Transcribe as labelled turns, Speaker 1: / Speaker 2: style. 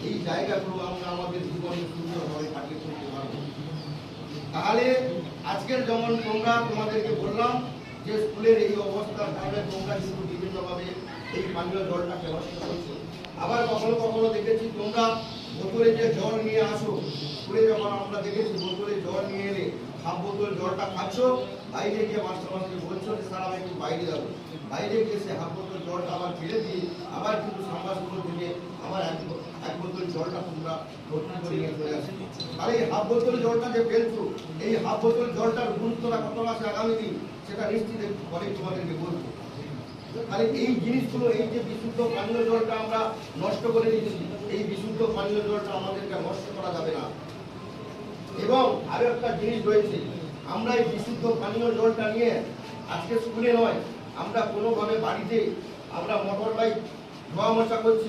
Speaker 1: এই জায়গাগুলো আমরা আমাদের জীবনে সুন্দরভাবে কাটিয়ে তুলতে পারবো। তাহলে আজকের যেমন তোমরা তোমাদেরকে বললাম যে স্কুলের এই অবস্থার কারণে তোমরা কিন্তু বিভিন্নভাবে এই পানীয় জলটাকে নষ্ট করছো। আবার কখনো কখনো দেখেছি তোমরা বোতলে যে জল নিয়ে আসো, স্কুলে যখন আমরা দেখেছি বোতলে জল নিয়ে এলে হাফ বোতল জলটা খাচ্ছ, বাইরে গিয়ে মাস্টারকে বলছো যে স্যার আমি একটু বাইরে যাবো, বাইরে গিয়ে সে হাফ বোতল জলটা আবার ফেলে দিয়ে আবার কিন্তু সাম্বাসগুলো থেকে আবার এক বোতল জলটা তোমরা ভর্তি করে নিয়ে চলে আসো। তাহলে এই হাফ বোতল জলটা যে ফেলছো, এই হাফ বোতল জলটার গুরুত্বটা কত আছে আগামী দিন সেটা নিশ্চিত অনেক তোমাদেরকে বলবো। তাহলে এই জিনিসগুলো, এই যে বিশুদ্ধ পানীয় জলটা আমরা নষ্ট করে দিচ্ছি, এই বিশুদ্ধ পানীয় জলটা আমাদেরকে নষ্ট করা যাবে না। এবং আরো একটা জিনিস রয়েছে, আমরা এই বিশুদ্ধ পানীয় জলটা নিয়ে আজকে স্কুলে নয়, আমরা কোনোভাবে বাড়িতে আমরা মোটর বাইক ধোয়া মোছা করছি।